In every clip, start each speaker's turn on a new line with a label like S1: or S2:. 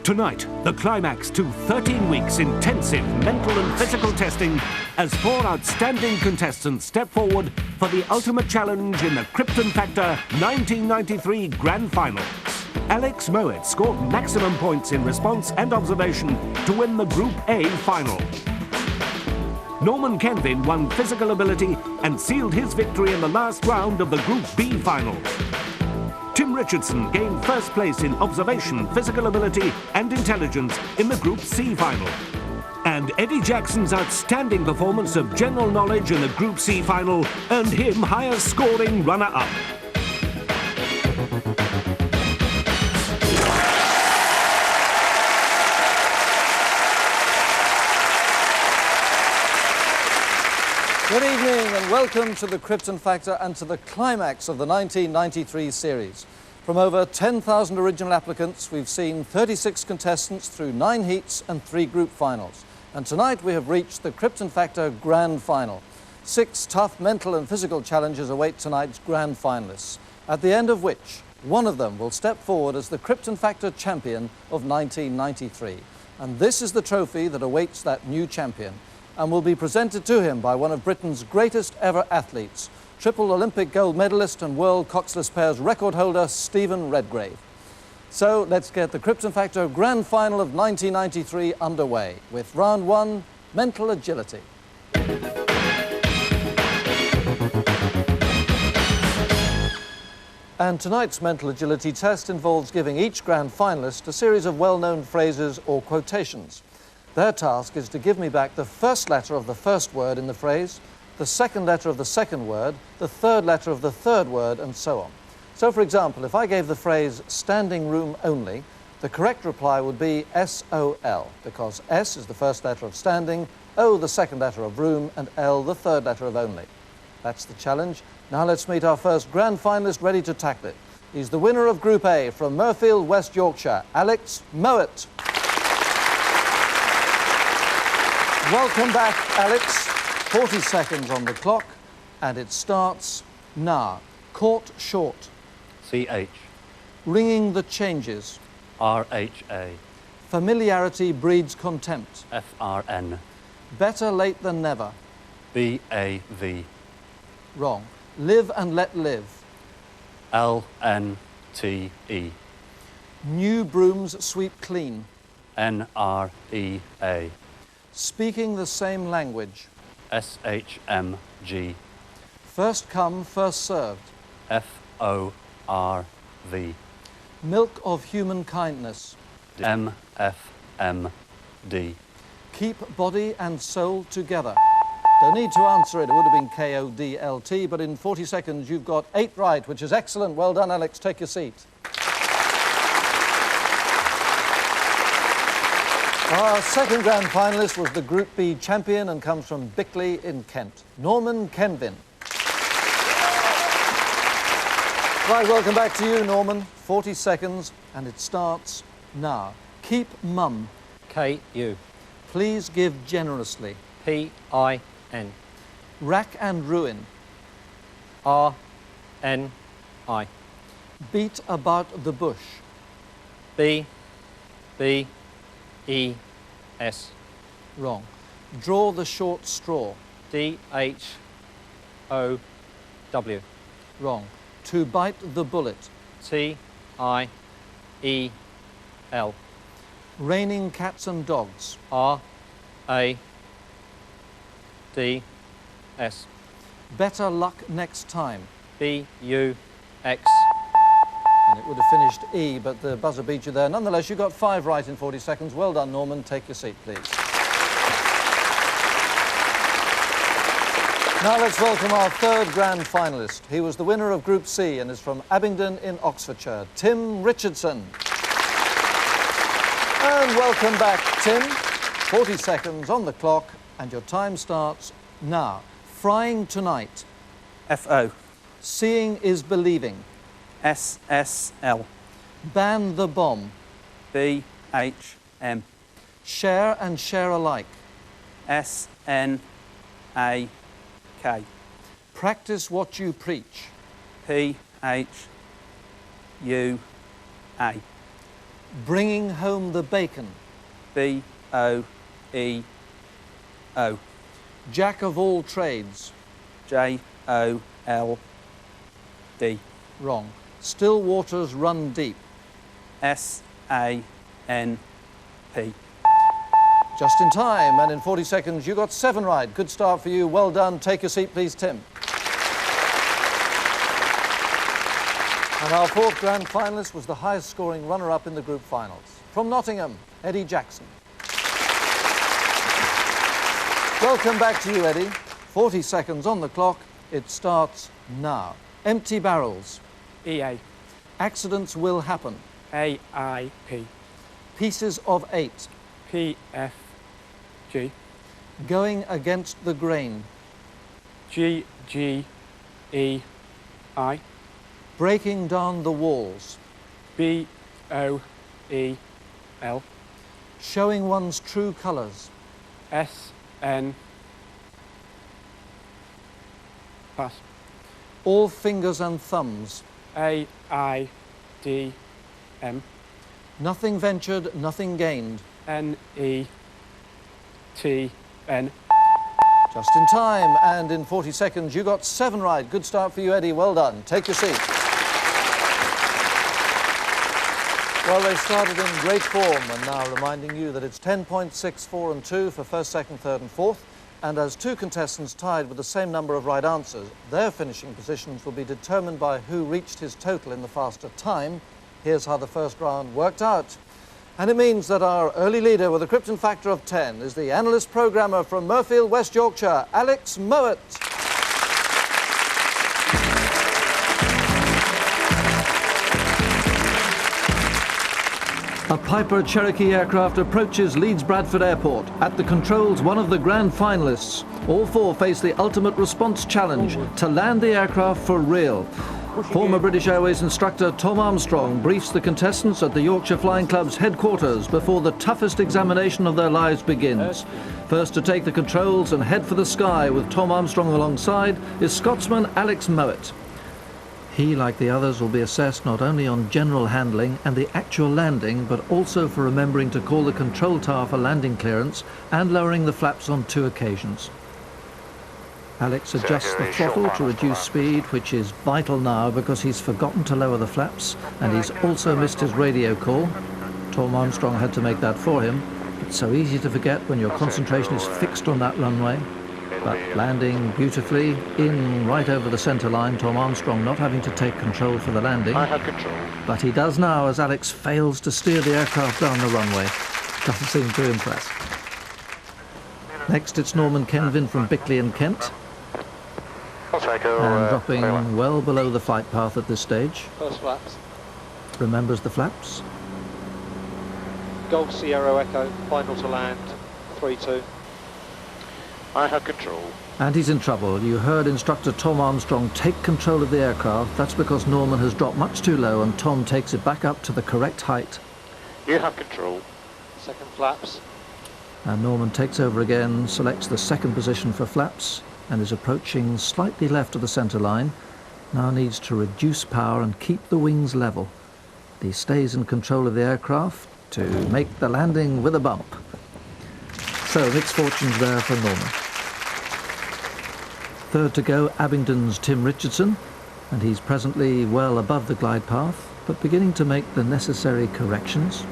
S1: Tonight, the climax to 13 weeks intensive mental and physical testing as 4 outstanding contestants step forward for the ultimate challenge in the Krypton Factor 1993 Grand Final. Alex Mowat scored maximum points in response and observation to win the Group A final. Norman Kenvin won physical ability and sealed his victory in the last round of the Group B final. Tim Richardson gained first place in observation, physical ability and intelligence in the Group C final. And Eddie Jackson's outstanding performance of general knowledge in the Group C final earned him highest scoring runner-up.
S2: Good evening and welcome to the Krypton Factor and to the climax of the 1993 series. From over 10,000 original applicants, we've seen 36 contestants through 9 heats and 3 group finals. And tonight we have reached the Krypton Factor Grand Final. 6 tough mental and physical challenges await tonight's Grand Finalists, at the end of which one of them will step forward as the Krypton Factor champion of 1993. And this is the trophy that awaits that new champion, and will be presented to him by one of Britain's greatest ever athletes, triple Olympic gold medalist and world coxless pairs record holder Stephen Redgrave. So let's get the Krypton Factor Grand Final of 1993 underway with round 1, mental agility. And tonight's mental agility test involves giving each grand finalist a series of well-known phrases or quotations. Their task is to give me back the first letter of the first word in the phrase, the second letter of the second word, the third letter of the third word, and so on. So, for example, if I gave the phrase standing room only, the correct reply would be S-O-L, because S is the first letter of standing, O the second letter of room, and L the third letter of only. That's the challenge. Now let's meet our first grand finalist ready to tackle it. He's the winner of Group A from Mirfield, West Yorkshire, Alex Mowat. Welcome back, Alex. 40 seconds on the clock, and it starts now. Caught short.
S3: C-H.
S2: Ringing the changes.
S3: R-H-A.
S2: Familiarity breeds contempt.
S3: F-R-N.
S2: Better late than never.
S3: B-A-V.
S2: Wrong. Live and let live.
S3: L-N-T-E.
S2: New brooms sweep clean.
S3: N-R-E-A.
S2: Speaking the same language.
S3: S-H-M-G.
S2: First come, first served.
S3: F-O-R-V.
S2: Milk of human kindness.
S3: M-F-M-D.
S2: Keep body and soul together. Don't need to answer it. It would have been K-O-D-L-T, but in 40 seconds you've got 8 right, which is excellent. Well done, Alex. Take your seat. Our second grand finalist was the Group B champion and comes from Bickley in Kent, Norman Kenvin. Right, welcome back to you, Norman. 40 seconds, and it starts now. Keep mum.
S4: K-U.
S2: Please give generously.
S4: P-I-N.
S2: Rack and ruin.
S4: R-N-I.
S2: Beat about the bush.
S4: B-B-E-S.
S2: Wrong. Draw the short straw.
S4: D-H-O-W.
S2: Wrong. To bite the bullet.
S4: T-I-E-L.
S2: Raining cats and dogs.
S4: R-A-D-S.
S2: Better luck next time.
S4: B-U-X.
S2: And it would have finished E, but the buzzer beat you there. Nonetheless, you got 5 right in 40 seconds. Well done, Norman. Take your seat, please. Now let's welcome our third grand finalist. He was the winner of Group C and is from Abingdon in Oxfordshire, Tim Richardson. And welcome back, Tim. 40 seconds on the clock, and your time starts now. Frying tonight.
S5: F-O.
S2: Seeing is believing.
S5: S-S-L.
S2: Ban the bomb.
S5: B-H-M.
S2: Share and share alike.
S5: S-N-A-K.
S2: Practice what you preach.
S5: P-H-U-A.
S2: Bringing home the bacon.
S5: B-O-E-O.
S2: Jack of all trades.
S5: J-O-L-D.
S2: Wrong. Still waters run deep.
S5: S-A-N-P.
S2: Just in time, and in 40 seconds, you got 7 right. Good start for you. Well done. Take your seat, please, Tim. And our 4th grand finalist was the highest-scoring runner-up in the group finals. From Nottingham, Eddie Jackson. Welcome back to you, Eddie. 40 seconds on the clock. It starts now. Empty barrels.
S6: EA.
S2: Accidents will happen.
S6: AIP.
S2: Pieces of 8.
S6: PFG.
S2: Going against the grain.
S6: GGEI.
S2: Breaking down the walls.
S6: BOEL.
S2: Showing one's true colours.
S6: SN. Pass.
S2: All fingers and thumbs.
S6: AIDM.
S2: Nothing ventured, nothing gained.
S6: NETN.
S2: Just in time, and in 40 seconds, you got 7 right. Good start for you, Eddie. Well done. Take your seat. Well, they started in great form, and now reminding you that it's 10 points, 6, 4 and 2 for 1st, 2nd, 3rd and 4th. And as 2 contestants tied with the same number of right answers, their finishing positions will be determined by who reached his total in the faster time. Here's how the first round worked out. And it means that our early leader with a Krypton Factor of 10 is the analyst programmer from Murfield, West Yorkshire, Alex Mowat. A Piper Cherokee aircraft approaches Leeds Bradford Airport. At the controls, one of the grand finalists. All 4 face the ultimate response challenge to land the aircraft for real. Former British Airways instructor Tom Armstrong briefs the contestants at the Yorkshire Flying Club's headquarters before the toughest examination of their lives begins. First to take the controls and head for the sky with Tom Armstrong alongside is Scotsman Alex Mowat. He, like the others, will be assessed not only on general handling and the actual landing, but also for remembering to call the control tower for landing clearance and lowering the flaps on 2 occasions. Alex adjusts the throttle to reduce speed, which is vital now because he's forgotten to lower the flaps and he's also missed his radio call. Tom Armstrong had to make that for him. It's so easy to forget when your concentration is fixed on that runway. But landing beautifully in right over the centre line, Tom Armstrong not having to take control for the landing.
S7: I have control.
S2: But he does now as Alex fails to steer the aircraft down the runway. Doesn't seem to impress. Next it's Norman Kenvin from Bickley in Kent. And dropping well below the flight path at this stage.
S4: First flaps.
S2: Remembers the flaps.
S4: Golf Sierra Echo, final to land, 3-2.
S7: I have control.
S2: And he's in trouble. You heard instructor Tom Armstrong take control of the aircraft. That's because Norman has dropped much too low and Tom takes it back up to the correct height.
S7: You have control.
S4: Second flaps.
S2: And Norman takes over again, selects the 2nd position for flaps and is approaching slightly left of the centre line. Now needs to reduce power and keep the wings level. He stays in control of the aircraft to make the landing with a bump. So mixed fortunes there for Norman. 3rd to go, Abingdon's Tim Richardson, and he's presently well above the glide path, but beginning to make the necessary corrections.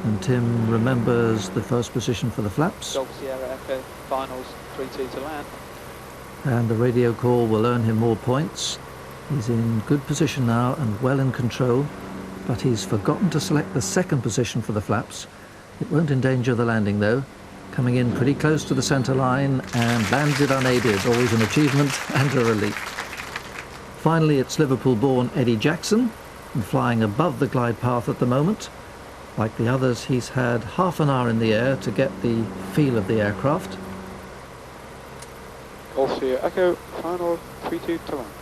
S2: And Tim remembers the 1st position for the flaps.
S4: Golf Sierra Echo, finals, 3-2 to land.
S2: And the radio call will earn him more points. He's in good position now and well in control, but he's forgotten to select the 2nd position for the flaps. It won't endanger the landing though. Coming in pretty close to the centre line and lands it unaided, always an achievement and a relief. Finally, it's Liverpool-born Eddie Jackson, and flying above the glide path at the moment. Like the others, he's had half an hour in the air to get the feel of the aircraft.
S6: Golf Sierra Echo, final, 3-2 to land.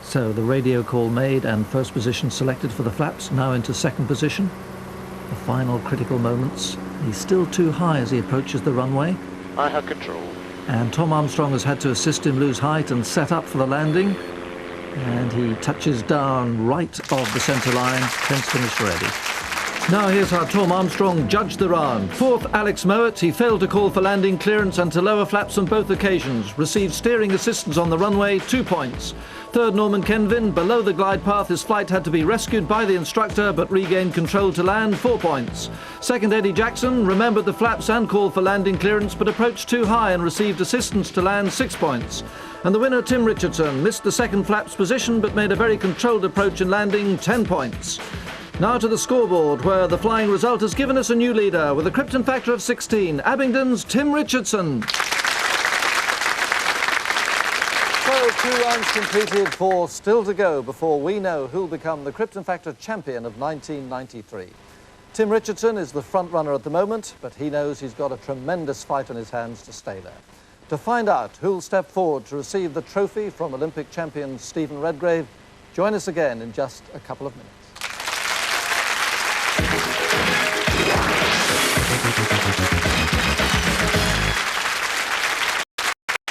S2: So the radio call made and 1st position selected for the flaps, now into 2nd position. The final critical moments. He's still too high as he approaches the runway.
S7: I have control.
S2: And Tom Armstrong has had to assist him lose height and set up for the landing. And he touches down right of the centre line. Tense finish for Eddie. Now here's how Tom Armstrong judged the round. Fourth, Alex Mowat. He failed to call for landing clearance and to lower flaps on both occasions. Received steering assistance on the runway, 2 points. Third, Norman Kenvin. Below the glide path, his flight had to be rescued by the instructor, but regained control to land, 4 points. Second, Eddie Jackson. Remembered the flaps and called for landing clearance, but approached too high and received assistance to land, 6 points. And the winner, Tim Richardson, missed the second flaps position, but made a very controlled approach in landing, 10 points. Now to the scoreboard, where the flying result has given us a new leader with a Krypton Factor of 16, Abingdon's Tim Richardson. So 2 rounds completed, 4 still to go before we know who'll become the Krypton Factor champion of 1993. Tim Richardson is the front runner at the moment, but he knows he's got a tremendous fight on his hands to stay there. To find out who'll step forward to receive the trophy from Olympic champion Stephen Redgrave, join us again in just a couple of minutes.